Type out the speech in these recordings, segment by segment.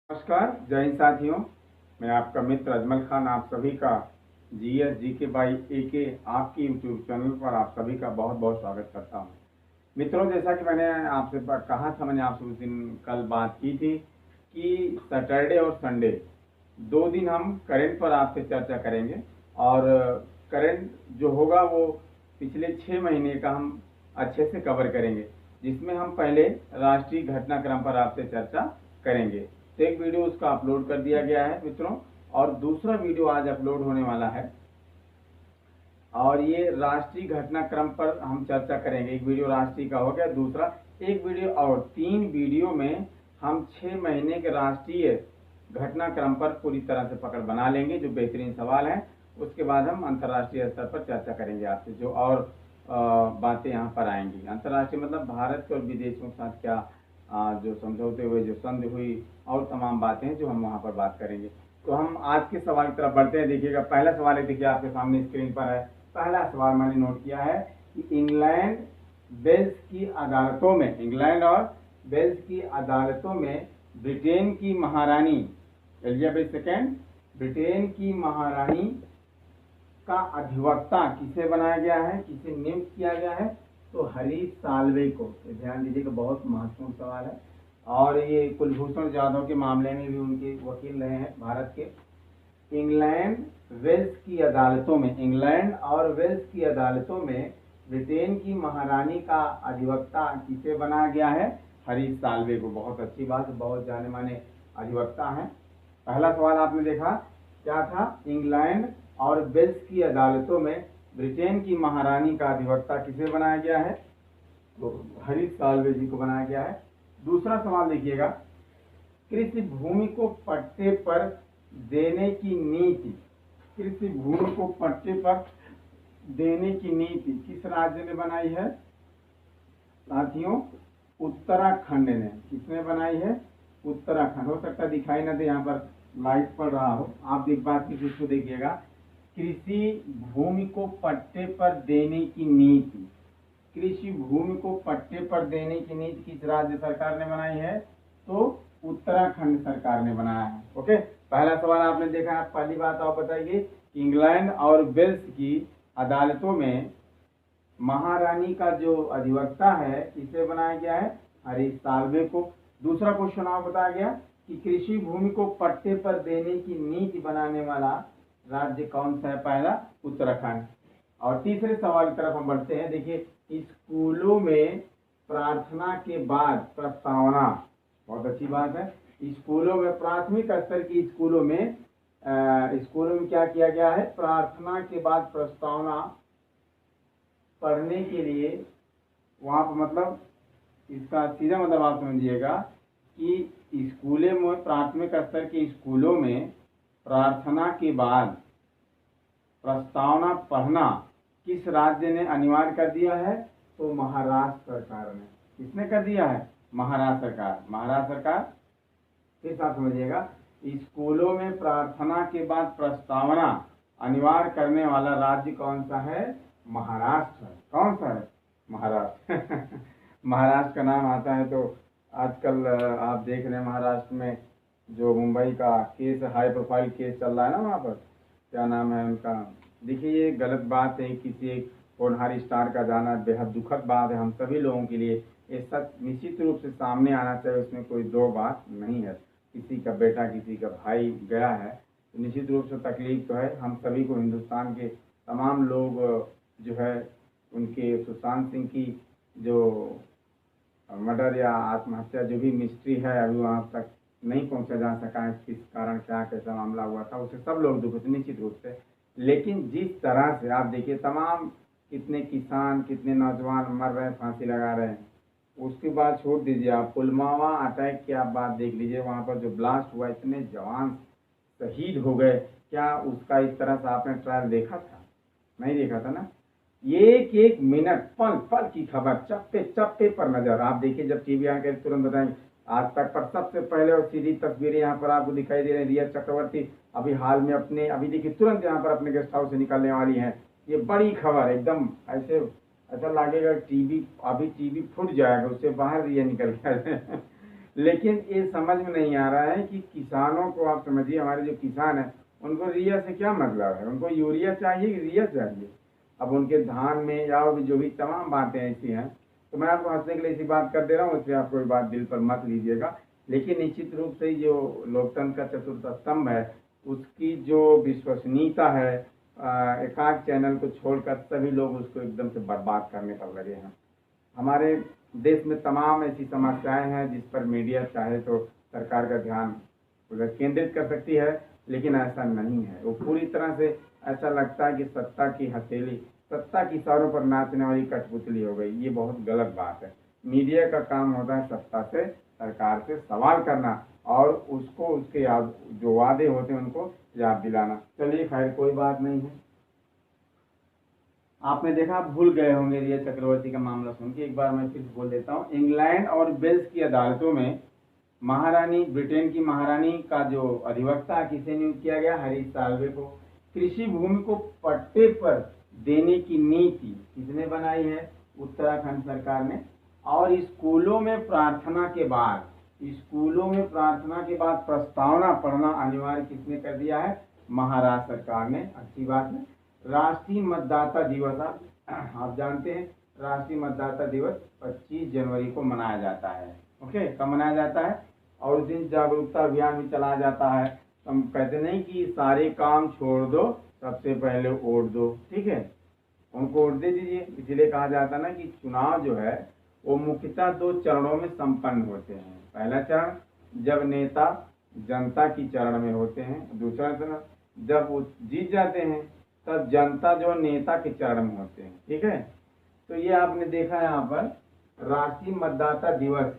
नमस्कार, जय हिंद साथियों। मैं आपका मित्र अजमल खान आप सभी का जीएस जीके बाई एके आपकी यूट्यूब चैनल पर आप सभी का बहुत बहुत स्वागत करता हूं। मित्रों, जैसा कि मैंने आपसे कहा था, मैंने आपसे उस दिन कल बात की थी कि सैटरडे और संडे 2 दिन हम करंट पर आपसे चर्चा करेंगे और करंट जो होगा वो पिछले 6 महीने का हम अच्छे से कवर करेंगे, जिसमें हम पहले राष्ट्रीय घटनाक्रम पर आपसे चर्चा करेंगे। तो एक वीडियो उसका अपलोड कर दिया गया है मित्रों, और दूसरा वीडियो आज अपलोड होने वाला है और ये राष्ट्रीय घटनाक्रम पर हम चर्चा करेंगे। एक वीडियो राष्ट्रीय का हो गया, दूसरा एक वीडियो और 3 वीडियो में हम 6 महीने के राष्ट्रीय घटनाक्रम पर पूरी तरह से पकड़ बना लेंगे, जो बेहतरीन सवाल है। उसके बाद हम अंतर्राष्ट्रीय स्तर पर चर्चा करेंगे आपसे, जो और बातें यहाँ पर आएंगी। अंतर्राष्ट्रीय मतलब भारत के और विदेशों के साथ क्या जो समझौते हुए, जो संधि हुई और तमाम बातें हैं जो हम वहाँ पर बात करेंगे। तो हम आज के सवाल की तरफ बढ़ते हैं। देखिएगा, पहला सवाल है, देखिए आपके सामने स्क्रीन पर है। पहला सवाल मैंने नोट किया है कि इंग्लैंड वेल्स की अदालतों में, इंग्लैंड और वेल्स की अदालतों में ब्रिटेन की महारानी एलिजाबेथ सेकेंड, ब्रिटेन की महारानी का अधिवक्ता किसे बनाया गया है, किसे नियुक्त किया गया है? तो हरीश साल्वे को। तो ध्यान दीजिएगा, बहुत महत्वपूर्ण सवाल है और ये कुलभूषण जाधव के मामले में भी उनके वकील रहे हैं भारत के। इंग्लैंड वेल्स की अदालतों में, इंग्लैंड और वेल्स की अदालतों में ब्रिटेन की महारानी का अधिवक्ता किसे बनाया गया है? हरीश साल्वे को। बहुत अच्छी बात, बहुत जाने माने अधिवक्ता हैं। पहला सवाल आपने देखा क्या था? इंग्लैंड और वेल्स की अदालतों में ब्रिटेन की महारानी का अधिवक्ता किसे बनाया गया है? तो हरीश साल्वे जी को बनाया गया है। दूसरा सवाल देखिएगा, कृषि भूमि को पट्टे पर देने की नीति, कृषि भूमि को पट्टे पर देने की नीति किस राज्य ने बनाई है? साथियों, उत्तराखंड ने। किसने बनाई है? उत्तराखंड। हो सकता दिखाई ना दे, यहाँ पर लाइट पड़ रहा हो, आप एक बात की चीज को देखिएगा। कृषि भूमि को पट्टे पर देने की नीति, कृषि भूमि को पट्टे पर देने की नीति किस राज्य सरकार ने बनाई है? तो उत्तराखंड सरकार ने बनाया है। ओके, पहला सवाल आपने देखा। पहली बात आप बताइए, इंग्लैंड और वेल्स की अदालतों में महारानी का जो अधिवक्ता है किसे बनाया गया है? हरीश साल्वे को। दूसरा क्वेश्चन आप बताया गया कि कृषि भूमि को पट्टे पर देने की नीति बनाने वाला राज्य कौन सा है? पहला उत्तराखंड। और तीसरे सवाल की तरफ हम बढ़ते हैं। देखिए, स्कूलों में प्रार्थना के बाद प्रस्तावना, बहुत अच्छी बात है। स्कूलों में, प्राथमिक स्तर की स्कूलों में क्या किया गया है? प्रार्थना के बाद प्रस्तावना पढ़ने के लिए वहाँ पर, मतलब इसका सीधा मतलब आप समझिएगा कि स्कूलों में, प्राथमिक स्तर के स्कूलों में प्रार्थना के बाद प्रस्तावना पढ़ना किस राज्य ने अनिवार्य कर दिया है? तो महाराष्ट्र सरकार ने। किसने कर दिया है? महाराष्ट्र सरकार। महाराष्ट्र सरकार। फिर आप समझिएगा, स्कूलों में प्रार्थना के बाद प्रस्तावना अनिवार्य करने वाला राज्य कौन सा है? महाराष्ट्र। कौन सा है? महाराष्ट्र। महाराष्ट्र का नाम आता है तो आजकल आप देख रहे हैं महाराष्ट्र में जो मुंबई का केस, हाई प्रोफाइल केस चल रहा है ना, वहाँ पर क्या नाम है उनका? देखिए, ये गलत बात है, किसी एक होनहारी स्टार का जाना बेहद दुखद बात है हम सभी लोगों के लिए। ये सच निश्चित रूप से सामने आना चाहिए, उसमें कोई दो बात नहीं है। किसी का बेटा, किसी का भाई गया है तो निश्चित रूप से तकलीफ तो है। हम सभी को, हिंदुस्तान के तमाम लोग जो है उनके, सुशांत सिंह की जो मर्डर या आत्महत्या जो भी मिस्ट्री है, अभी वहाँ तक नहीं पहुँचा जा सका है, किस कारण, क्या, कैसा मामला हुआ था, उसे सब लोग दुखित निश्चित रूप से। लेकिन जिस तरह से आप देखिए, तमाम कितने किसान, कितने नौजवान मर रहे हैं, फांसी लगा रहे हैं। उसके बाद छोड़ दीजिए, आप पुलवामा अटैक की आप बात देख लीजिए, वहाँ पर जो ब्लास्ट हुआ, इतने जवान शहीद हो गए। क्या उसका इस तरह से आपने ट्रायल देखा था? नहीं देखा था ना। एक एक मिनट, पल पल की खबर, चप्पे चप्पे पर नजर। आप देखिए, जब टीवी आकर तुरंत बताएंगे। आज तक पर सबसे पहले और सीधी तस्वीरें यहाँ पर आपको दिखाई दे रही है। रिया चक्रवर्ती अभी हाल में अपने, अभी देखिए तुरंत यहाँ पर अपने गेस्ट हाउस से निकलने वाली हैं। ये बड़ी खबर, एकदम ऐसा लगेगा टीवी, अभी टीवी फूट जाएगा, उससे बाहर रिया निकल गया। लेकिन ये समझ में नहीं आ रहा है कि किसानों को, आप समझिए हमारे जो किसान हैं उनको रिया से क्या मतलब है, उनको यूरिया चाहिए कि रिया चाहिए। अब उनके धान में या जो भी तमाम बातें ऐसी हैं, तो मैं आपको हंसने के लिए ऐसी बात कर दे रहा हूँ, इसलिए आप कोई बात दिल पर मत लीजिएगा। लेकिन निश्चित रूप से जो लोकतंत्र का चतुर्थ स्तंभ है उसकी जो विश्वसनीयता है, एकाध चैनल को छोड़कर सभी लोग उसको एकदम से बर्बाद करने पर लगे हैं। हमारे देश में तमाम ऐसी समस्याएं हैं जिस पर मीडिया चाहे तो सरकार का ध्यान उधर केंद्रित कर सकती है, लेकिन ऐसा नहीं है। वो पूरी तरह से ऐसा लगता है कि सत्ता की हथेली, सत्ता की सरों पर नाचने वाली कठपुतली हो गई। ये बहुत गलत बात है। मीडिया का काम होता है सत्ता से, सरकार से सवाल करना और उसको उसके याद जो वादे होते हैं उनको याद दिलाना। चलिए खैर कोई बात नहीं है। आपने देखा, आप भूल गए होंगे रिया चक्रवर्ती का मामला सुन के, एक बार मैं फिर बोल देता हूँ। इंग्लैंड और वेल्स की अदालतों में महारानी, ब्रिटेन की महारानी का जो अधिवक्ता किसे नियुक्त किया गया, हरीश साल्वे को। कृषि भूमि को पट्टे पर देने की नीति किसने बनाई है, उत्तराखंड सरकार ने। और स्कूलों में प्रार्थना के बाद, स्कूलों में प्रार्थना के बाद प्रस्तावना पढ़ना अनिवार्य किसने कर दिया है, महाराष्ट्र सरकार ने। अच्छी बात है। राष्ट्रीय मतदाता दिवस, आप जानते हैं राष्ट्रीय मतदाता दिवस 25 जनवरी को मनाया जाता है। ओके, कब मनाया जाता है, और उस दिन जागरूकता अभियान भी चलाया जाता है। हम कहते नहीं कि सारे काम छोड़ दो, सबसे पहले वोट दो, ठीक है, उनको वोट दे दीजिए। इसलिए कहा जाता है ना कि चुनाव जो है वो मुख्यतः 2 चरणों में संपन्न होते हैं। पहला चरण जब नेता जनता की चरण में होते हैं, दूसरा चरण जब वो जीत जाते हैं तब जनता जो नेता के चरण में होते हैं, ठीक है। तो ये आपने देखा यहाँ पर राष्ट्रीय मतदाता दिवस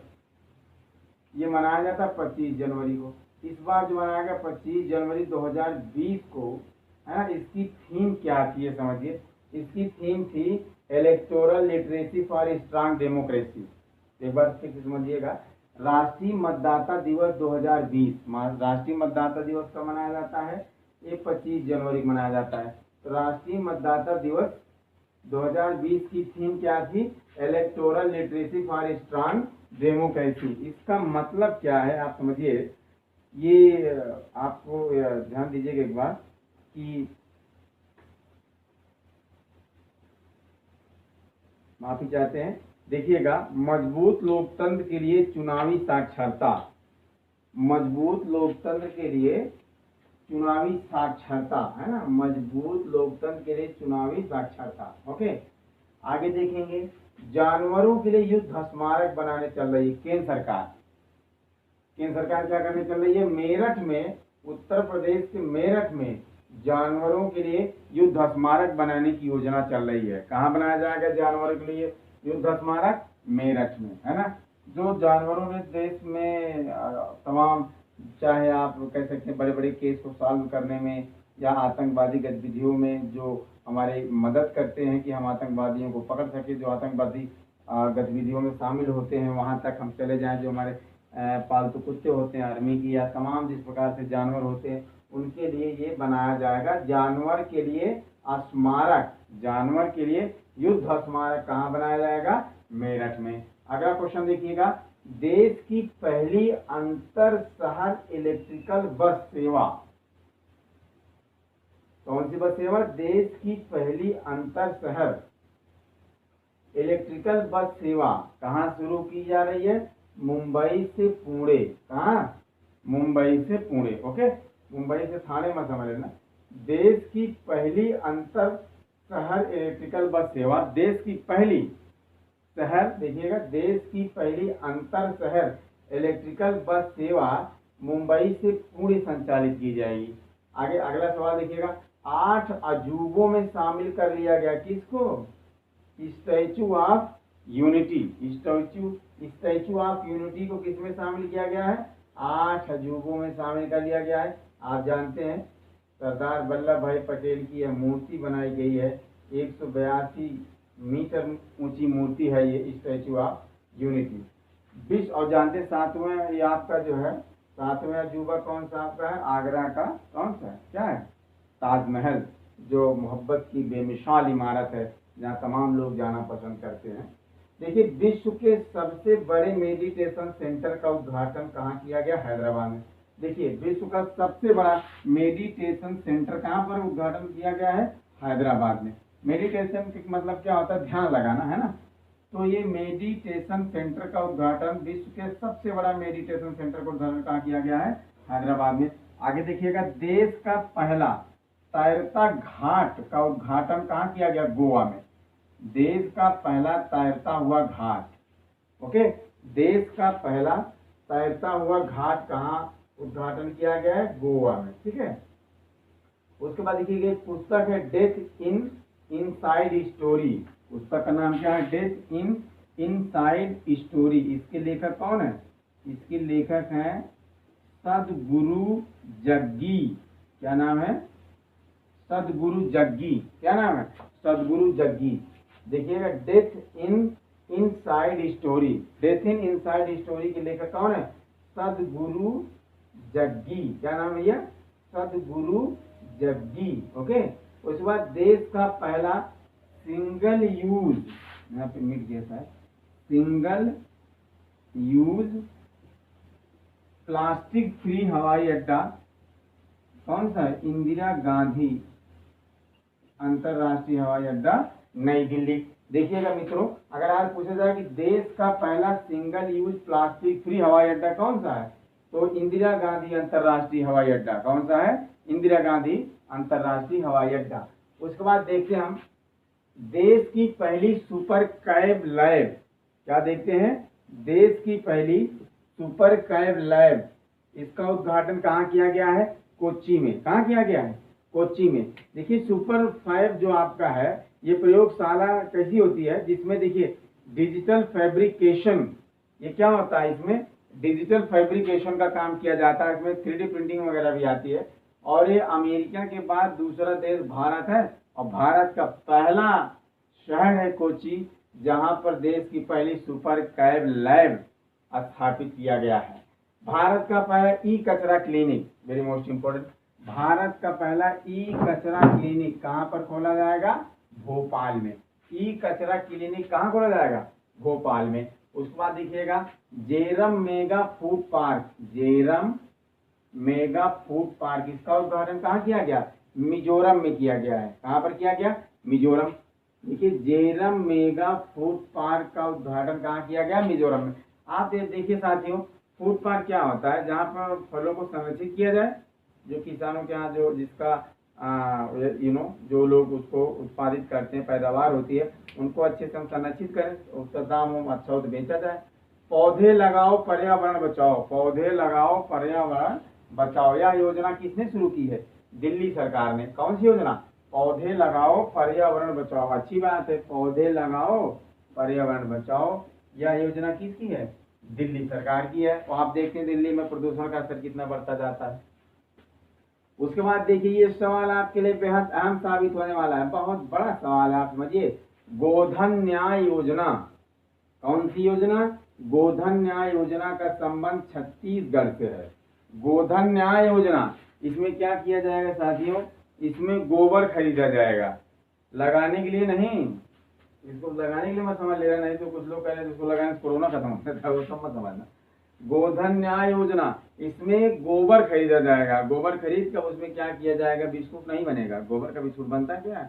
ये मनाया जाता है 25 जनवरी को। इस बार जो मनाया गया 25 जनवरी 2020 को, है ना, इसकी थीम क्या थी ये समझिए। इसकी थीम थी electoral literacy for strong democracy. एक बार फिर समझिएगा, राष्ट्रीय मतदाता दिवस 2020, राष्ट्रीय मतदाता दिवस कब मनाया जाता है, ये 25 जनवरी को मनाया जाता है। तो राष्ट्रीय मतदाता दिवस 2020 की थीम क्या थी, electoral literacy for strong democracy. इसका मतलब क्या है आप समझिए। ये आपको ध्यान दीजिएगा एक बार कि, माफी चाहते हैं, देखिएगा, मजबूत लोकतंत्र के लिए चुनावी साक्षरता, मजबूत लोकतंत्र के लिए चुनावी साक्षरता, है ना, मजबूत लोकतंत्र के लिए चुनावी साक्षरता। ओके, आगे देखेंगे, जानवरों के लिए युद्ध स्मारक बनाने चल रही है केंद्र सरकार। केंद्र सरकार क्या करने चल रही है, मेरठ में, उत्तर प्रदेश के मेरठ में जानवरों के लिए युद्ध स्मारक बनाने की योजना चल रही है। कहाँ बनाया जाएगा जानवरों के लिए युद्ध स्मारक, मेरठ में, है ना। जो जानवरों ने देश में तमाम, चाहे आप कह सकते हैं बड़े बड़े केस को सॉल्व करने में या आतंकवादी गतिविधियों में जो हमारे मदद करते हैं कि हम आतंकवादियों को पकड़ सके, जो आतंकवादी गतिविधियों में शामिल होते हैं वहां तक हम चले जाएं, जो हमारे पालतू कुत्ते होते हैं आर्मी की, या तमाम जिस प्रकार से जानवर होते हैं, उनके लिए ये बनाया जाएगा जानवर के लिए स्मारक, जानवर के लिए युद्ध स्मारक। कहाँ बनाया जाएगा, मेरठ में। अगला क्वेश्चन देखिएगा, देश की पहली अंतर शहर इलेक्ट्रिकल बस सेवा, कौन सी बस सेवा, देश की पहली अंतर शहर इलेक्ट्रिकल बस सेवा कहाँ शुरू की जा रही है, मुंबई से पुणे। कहाँ, मुंबई से पुणे। ओके, मुंबई से थाने मत समझ लेना। देश की पहली अंतर शहर इलेक्ट्रिकल बस सेवा, देश की पहली शहर, देखिएगा, देश की पहली अंतर शहर इलेक्ट्रिकल बस सेवा मुंबई से पुणे संचालित की जाएगी। आगे अगला सवाल देखिएगा, 8 अजूबों में शामिल कर लिया गया किसको, statue of unity. Statue of unity को किसमें शामिल किया गया है, 8 अजूबों में शामिल कर लिया गया है। आप जानते हैं सरदार वल्लभ भाई पटेल की यह मूर्ति बनाई गई है, 182 मीटर ऊंची मूर्ति है ये स्टैचू ऑफ यूनिटी। विश्व, और जानते 7वां ये आपका जो है 7वां अजूबा कौन सा आपका है, आगरा का कौन सा है, क्या है, ताजमहल, जो मोहब्बत की बेमिसाल इमारत है जहाँ तमाम लोग जाना पसंद करते हैं। देखिए विश्व के सबसे बड़े मेडिटेशन सेंटर का उद्घाटन कहाँ किया गया? हैदराबाद में। देखिए विश्व का सबसे बड़ा मेडिटेशन सेंटर कहाँ पर उद्घाटन किया गया है? हैदराबाद में। मेडिटेशन मतलब क्या होता है? ध्यान लगाना, है ना। तो ये मेडिटेशन सेंटर का उद्घाटन, विश्व के सबसे बड़ा मेडिटेशन सेंटर का उद्घाटन कहाँ किया गया है? हैदराबाद में। आगे देखिएगा, देश का पहला तैरता घाट का उद्घाटन कहाँ किया गया? गोवा में। देश का पहला तैरता हुआ घाट, ओके, देश का पहला तैरता हुआ घाट कहाँ उद्घाटन किया गया है? गोवा में, ठीक है। उसके बाद देखिए एक पुस्तक है डेथ इन इनसाइड स्टोरी। पुस्तक का नाम क्या है? Death in inside story. इसके लेखक कौन है? इसके लेखक हैं सदगुरु जग्गी। क्या नाम है? सदगुरु जग्गी। क्या नाम है? सदगुरु जग्गी। देखिएगा, death in inside story, death in inside story के लेखक कौन है? सदगुरु जग्गी। क्या नाम है भैया? सदगुरु जग्गी, ओके। उसके बाद देश का पहला सिंगल यूज, यहाँ पे मिट गया था, सिंगल यूज प्लास्टिक फ्री हवाई अड्डा कौन सा है? इंदिरा गांधी अंतरराष्ट्रीय हवाई अड्डा, नई दिल्ली। देखिएगा मित्रों, अगर आज पूछा जाए कि देश का पहला सिंगल यूज प्लास्टिक फ्री हवाई अड्डा कौन सा है, तो इंदिरा गांधी अंतरराष्ट्रीय हवाई अड्डा। कौन सा है? इंदिरा गांधी अंतरराष्ट्रीय हवाई अड्डा। उसके बाद देखते हैं हम देश की पहली सुपर कैब लैब। क्या देखते हैं? देश की पहली सुपर कैब लैब, इसका उद्घाटन कहाँ किया गया है? कोच्चि में। कहाँ किया गया है? कोच्चि में। देखिए सुपर फैब जो आपका है, ये प्रयोगशाला कैसी होती है? जिसमें देखिए डिजिटल फैब्रिकेशन, ये क्या होता है? इसमें डिजिटल फैब्रिकेशन का काम किया जाता है। इसमें 3D प्रिंटिंग वगैरह भी आती है। और ये अमेरिका के बाद दूसरा देश भारत है, और भारत का पहला शहर है कोच्चि, जहां पर देश की पहली सुपर कैब लैब स्थापित किया गया है। भारत का पहला ई कचरा clinic, very most important, Bharat का पहला ई कचरा क्लिनिक कहां पर खोला जाएगा? भोपाल में। ई कचरा क्लिनिक कहां खोला जाएगा? भोपाल में। उसके बाद देखिएगा Zoram mega food park, Zoram mega food park, इसका उद्घाटन कहाँ किया गया? मिजोरम में किया गया है। कहां पर किया गया? मिजोरम। देखिए जेरम मेगा फूड पार्क का उद्घाटन कहाँ किया गया? मिजोरम में। आप देखिए साथियों, फूड पार्क क्या होता है? जहाँ पर फलों को संरक्षित किया जाए, जो किसानों के यहाँ जो जिसका जो लोग उसको उत्पादित करते हैं, पैदावार होती है, उनको अच्छे से हम संरक्षित करें, उसका दाम अच्छा हो तो बेचा जाए। पौधे लगाओ पर्यावरण बचाओ, पौधे लगाओ पर्यावरण बचाओ, यह योजना किसने शुरू की है? दिल्ली सरकार ने। कौन सी योजना? पौधे लगाओ पर्यावरण बचाओ। अच्छी बात है, पौधे लगाओ पर्यावरण बचाओ, यह योजना किसकी है? दिल्ली सरकार की है। और आप देखते हैं दिल्ली में प्रदूषण का स्तर कितना बढ़ता जाता है। उसके बाद देखिए ये सवाल आपके लिए बेहद अहम साबित होने वाला है, बहुत बड़ा सवाल है, आप समझिए। गोधन न्याय योजना, कौन सी योजना? गोधन न्याय योजना का संबंध छत्तीसगढ़ से है। गोधन न्याय योजना, इसमें क्या किया जाएगा साथियों? इसमें गोबर खरीदा जाएगा, लगाने के लिए नहीं, इसको लगाने के लिए मत समझ ले रहा, नहीं तो कुछ लोग कह रहे हैं इसको लगाने से कोरोना खत्म हो जाता है, वो सब मत समझना। गोधन न्याय योजना, इसमें गोबर खरीदा जाएगा। गोबर खरीद कर उसमें क्या किया जाएगा? बिस्कुट नहीं बनेगा। गोबर का बिस्कुट बनता है क्या?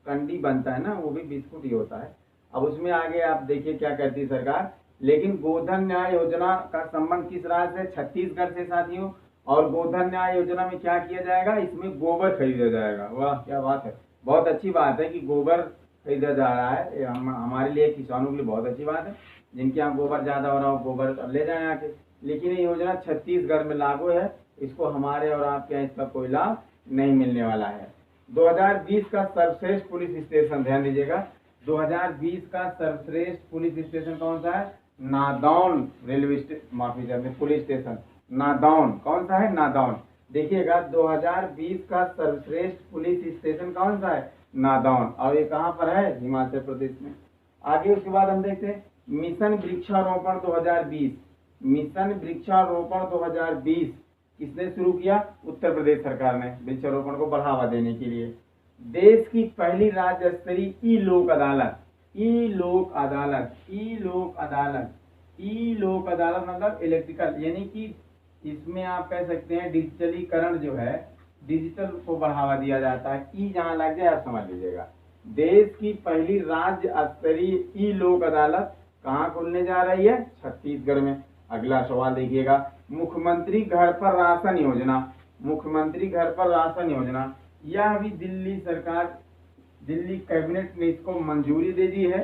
कंडी बनता है ना, वो भी बिस्कुट ही होता है। अब उसमें आगे आप देखिए क्या कहती है सरकार। लेकिन गोधन न्याय योजना का संबंध किस राज्य से? छत्तीसगढ़ से साथियों। और गोधन न्याय योजना में क्या किया जाएगा? इसमें गोबर खरीदा जाएगा। वाह क्या बात है, बहुत अच्छी बात है कि गोबर खरीदा जा रहा है। ये हमारे लिए, किसानों के लिए बहुत अच्छी बात है। जिनके यहाँ गोबर ज्यादा हो रहा हो, गोबर ले जाए आके। लेकिन ये योजना छत्तीसगढ़ में लागू है, इसको हमारे और आपके यहाँ इसका कोई लाभ नहीं मिलने वाला है। 2020 का सर्वश्रेष्ठ पुलिस स्टेशन, ध्यान दीजिएगा, 2020 का सर्वश्रेष्ठ पुलिस स्टेशन कौन सा है? नादौन रेलवे स्टेशन, माफी चाहिए, पुलिस स्टेशन नादौन। कौन सा है? नादौन। देखिएगा 2020 का सर्वश्रेष्ठ पुलिस स्टेशन कौन सा है? नादौन। और ये कहाँ पर है? हिमाचल प्रदेश में। आगे उसके बाद हम देखते हैं मिशन वृक्षारोपण 2020। मिशन वृक्षारोपण 2020 किसने शुरू किया? उत्तर प्रदेश सरकार ने, वृक्षारोपण को बढ़ावा देने के लिए। देश की पहली राज्य स्तरीय ई लोक अदालत, ई लोक अदालत, ई लोक अदालत, ई लोक अदालत मतलब इलेक्ट्रिकल, यानी कि इसमें आप कह सकते हैं डिजिटलीकरण जो है, डिजिटल को बढ़ावा दिया जाता है। ई जहां लग जाए आप समझ लीजिएगा। देश की पहली राज्य स्तरीय ई लोक अदालत कहाँ खुलने जा रही है? छत्तीसगढ़ में। अगला सवाल देखिएगा, मुख्यमंत्री घर पर राशन योजना, मुख्यमंत्री घर पर राशन योजना, यह भी दिल्ली सरकार, दिल्ली कैबिनेट ने इसको मंजूरी दे दी है।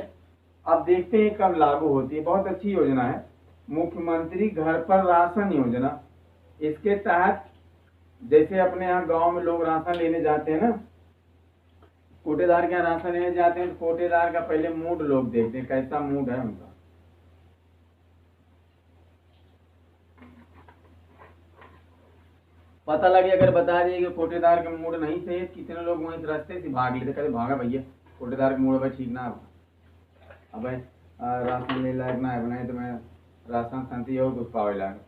अब देखते हैं कब लागू होती है। बहुत अच्छी योजना है मुख्यमंत्री घर पर राशन योजना। इसके तहत जैसे अपने यहाँ गांव में लोग राशन लेने जाते हैं ना, कोटेदार के यहाँ राशन लेने जाते हैं, तो कोटेदार का पहले मूड लोग देखते हैं, कैसा मूड है उनका। पता लगे अगर बता दिए कि कोटेदार का मूड नहीं सही, कितने लोग वहीं रास्ते से भाग लेते, कहते भागा भैया कोटेदार का मूड भाई ठीक ना, अब राशन ले लायक ना है बनाए तो मैं राशन शांति और कुछ पावे लायक।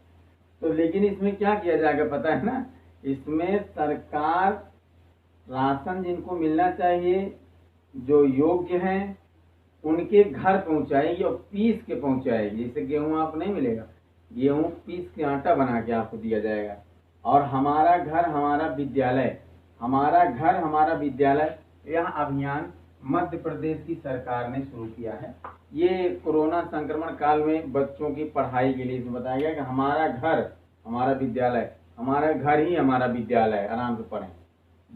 तो लेकिन इसमें क्या किया जाएगा पता है ना, इसमें सरकार राशन जिनको मिलना चाहिए, जो योग्य हैं, उनके घर पहुंचाएगी और पीस के पहुंचाएगी। जैसे गेहूं आपको नहीं मिलेगा, गेहूं पीस के आटा बना के आपको दिया जाएगा। और हमारा घर हमारा विद्यालय, हमारा घर हमारा विद्यालय, यह अभियान मध्य प्रदेश की सरकार ने शुरू किया है। ये कोरोना संक्रमण काल में बच्चों की पढ़ाई के लिए इसमें बताया गया कि हमारा घर हमारा विद्यालय, हमारा घर ही हमारा विद्यालय, आराम से पढ़ें।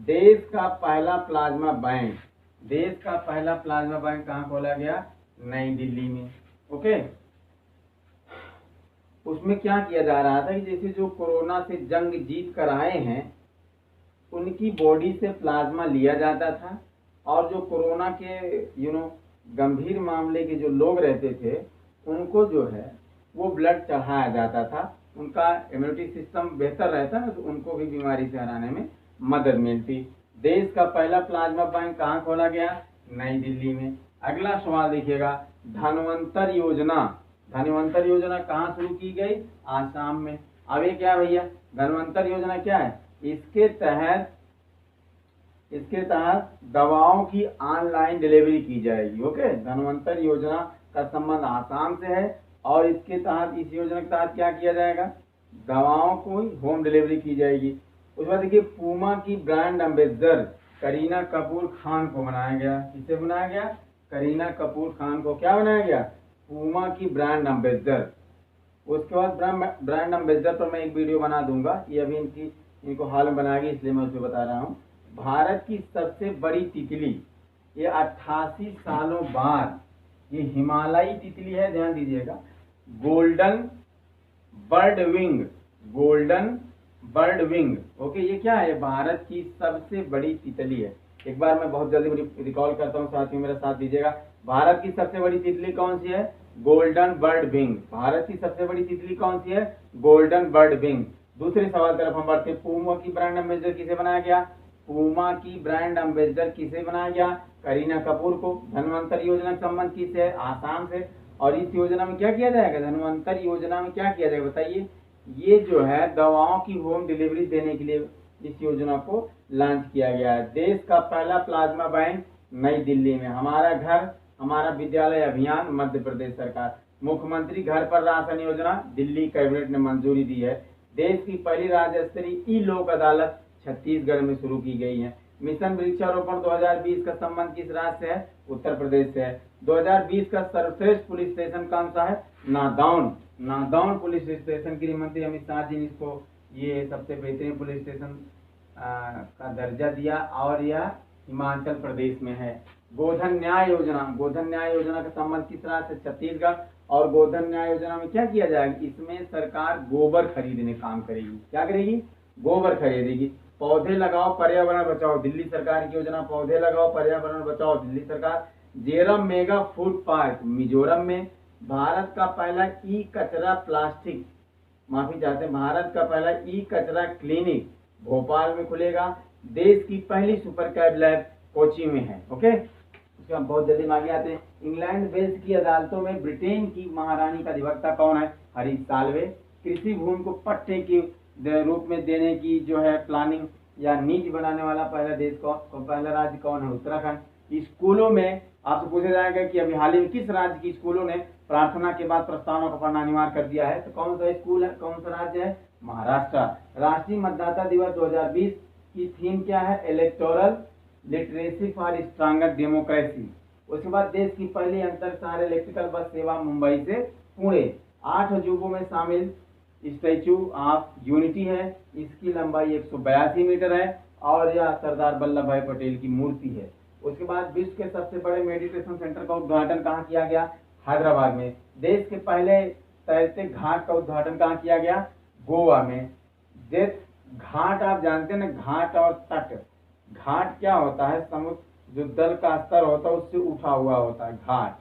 देश का पहला प्लाज्मा बैंक, देश का पहला प्लाज्मा बैंक कहाँ खोला गया? नई दिल्ली में। ओके, उसमें क्या किया जा रहा था कि जैसे जो कोरोना से जंग जीत कर आए हैं उनकी बॉडी से प्लाज्मा लिया जाता था, और जो कोरोना के गंभीर मामले के जो लोग रहते थे उनको जो है वो ब्लड चढ़ाया जाता था। उनका इम्यूनिटी सिस्टम बेहतर रहता है तो उनको भी बीमारी से हराने में मदद मिलती। देश का पहला प्लाज्मा बैंक कहाँ खोला गया? नई दिल्ली में। अगला सवाल देखिएगा, धनवंतर योजना, धनवंतर योजना कहाँ शुरू की गई? आसाम में। अब ये क्या भैया, धनवंतर योजना क्या है? इसके तहत दवाओं की ऑनलाइन डिलीवरी की जाएगी। ओके, धनवंतर योजना का संबंध आसाम से है, और इसके तहत, इस योजना के तहत क्या किया जाएगा? दवाओं को होम डिलीवरी की जाएगी। उसके बाद देखिए, पूमा की ब्रांड एम्बेसडर करीना कपूर खान को बनाया गया। किसे बनाया गया? करीना कपूर खान को क्या बनाया गया? पूमा की ब्रांड एम्बेसडर। उसके बाद ब्रांड एम्बेसडर पर मैं एक वीडियो बना दूंगा, ये अभी इनको हाल में बनाएगी इसलिए मैं उसको बता रहा हूँ। भारत की सबसे बड़ी तितली, ये 88 सालों बाद, ये हिमालयी तितली है, ध्यान दीजिएगा, golden bird wing, golden bird wing. Okay, ये क्या है? भारत की सबसे बड़ी तितली है। एक बार मैं बहुत जल्दी रिकॉल करता हूँ, साथियों मेरा साथ दीजिएगा। भारत की सबसे बड़ी तितली कौन सी है? Golden bird wing. भारत की सबसे बड़ी तितली कौन सी है? Golden bird wing. दूसरे सवाल तरफ हम बढ़ते हैं, पूमा की ब्रांड एम्बेसडर किसे बनाया गया? पूमा की ब्रांड एम्बेसडर किसे बनाया गया? करीना कपूर को। धनवंतर योजना का संबंध किससे है? आसाम से। और इस योजना में क्या किया जाएगा? धनवंतर योजना में क्या किया जाएगा बताइए? ये जो है दवाओं की होम डिलीवरी देने के लिए इस योजना को लॉन्च किया गया है। देश का पहला प्लाज्मा बैंक नई दिल्ली में। हमारा घर हमारा विद्यालय अभियान मध्य प्रदेश सरकार। मुख्यमंत्री घर पर राशन योजना दिल्ली कैबिनेट ने मंजूरी दी है। देश की पहली राज्य स्तरीय ई लोक अदालत छत्तीसगढ़ में शुरू की गई है। मिशन वृक्षारोपण 2020 का संबंध किस राज्य से है? उत्तर प्रदेश से है। 2020 का सर्वश्रेष्ठ पुलिस स्टेशन कौन सा है? नादौन। नादौन पुलिस स्टेशन गृह मंत्री अमित शाह जी ने इसको ये सबसे बेहतरीन पुलिस स्टेशन का दर्जा दिया, और यह हिमाचल प्रदेश में है। गोधन न्याय योजना, गोधन न्याय योजना का संबंध किस राज्य से? छत्तीसगढ़। और गोधन न्याय योजना में क्या किया जाएगा? इसमें सरकार गोबर खरीदने काम करेगी। क्या करेगी? गोबर खरीदेगी। पौधे लगाओ पर्यावरण बचाओ, दिल्ली सरकार की योजना, पौधे लगाओ पर्यावरण बचाओ, दिल्ली सरकार। Jeram mega food park Mizoram में। भारत का पहला ई कचरा प्लास्टिक, माफी चाहते हैं, भारत का पहला ई कचरा क्लिनिक भोपाल में खुलेगा। देश की पहली सुपर कैब लैब कोची में है। ओके, उसके हम बहुत जल्दी आगे आते हैं। इंग्लैंड वेल्स की अदालतों में ब्रिटेन की महारानी का अधिवक्ता कौन है? हरीश साल्वे। कृषि भूमि को पट्टे के रूप में देने की जो है प्लानिंग या नीति बनाने वाला पहला देश कौन, पहला राज्य कौन है? उत्तराखंड। स्कूलों में आपसे पूछा जाएगा कि अभी हाल ही में किस राज्य की स्कूलों ने प्रार्थना के बाद प्रस्तावना को पढ़ना अनिवार्य कर दिया है, तो कौन सा स्कूल है, कौन सा राज्य है, महाराष्ट्र। राष्ट्रीय मतदाता दिवस 2020 की थीम क्या है, electoral literacy for stronger democracy. उसके बाद देश की पहली अंतर शहर इलेक्ट्रिकल बस सेवा मुंबई से पुणे। 8 अजूबों में शामिल स्टैचू ऑफ यूनिटी है, इसकी लंबाई 182 मीटर है और यह सरदार वल्लभ भाई पटेल की मूर्ति है। उसके बाद विश्व के सबसे बड़े मेडिटेशन सेंटर का उद्घाटन कहाँ किया गया, हैदराबाद में। देश के पहले तैरते घाट का उद्घाटन कहाँ किया गया, गोवा में। घाट आप जानते हैं ना, घाट और तट। घाट क्या होता है, समुद्र जो जल का स्तर होता है उससे उठा हुआ होता है घाट।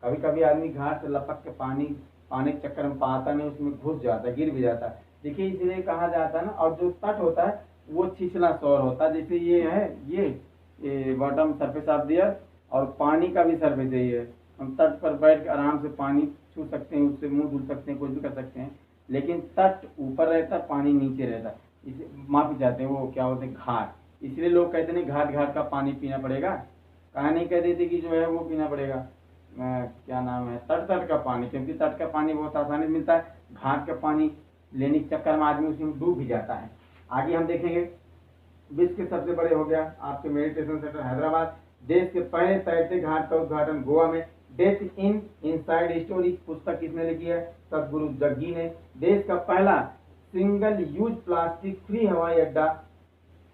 कभी कभी आदमी घाट से लपक के पानी के चक्कर में पाता नहीं, उसमें घुस जाता है, गिर भी जाता है। देखिए इसलिए कहा जाता है ना। और जो तट होता है वो छिछला सौर होता है, जैसे ये है, ये bottom surface of the earth, और पानी का भी सरफेस यही है। हम तट पर बैठ के आराम से पानी छू सकते हैं, उससे मुंह धुल सकते हैं, कुछ भी कर सकते हैं। लेकिन तट ऊपर रहता है, पानी नीचे रहता है, इसे माफी चाहते हैं, वो क्या होते हैं, घाट। इसलिए लोग कहते हैं घाट घाट का पानी पीना पड़ेगा। कहा नहीं कह देते कि जो है वो पीना पड़ेगा, क्या नाम है, तट का पानी, क्योंकि तट का पानी बहुत आसानी से मिलता है। घाट का पानी लेने के चक्कर में आदमी उसमें डूब भी जाता है। आगे हम देखेंगे, विश्व के सबसे बड़े हो गया आपके मेडिटेशन सेंटर हैदराबाद। देश के पहले तैरते घाट का उद्घाटन गोवा में। डेथ इन इनसाइड स्टोरी पुस्तक किसने लिखी है, सदगुरु जग्गी ने। देश का पहला सिंगल यूज प्लास्टिक फ्री हवाई अड्डा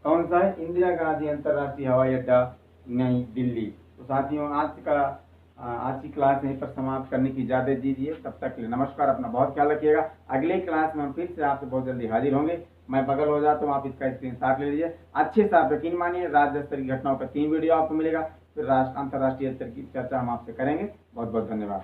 कौन सा है, इंदिरा गांधी अंतर्राष्ट्रीय हवाई अड्डा, नई दिल्ली। तो साथियों आज की क्लास यहीं पर समाप्त करने की इजाजत दीजिए। तब तक के लिए नमस्कार, अपना बहुत ख्याल रखिएगा। अगले क्लास में हम फिर से आपसे बहुत जल्दी हाजिर होंगे। मैं बगल हो जाता हूँ, आप इसका स्क्रीनशॉट ले लीजिए। अच्छे से आप यकीन मानिए, राज्य स्तर की घटनाओं का 3 वीडियो आपको मिलेगा, फिर अंतर्राष्ट्रीय स्तर की चर्चा हम आपसे करेंगे। बहुत बहुत धन्यवाद।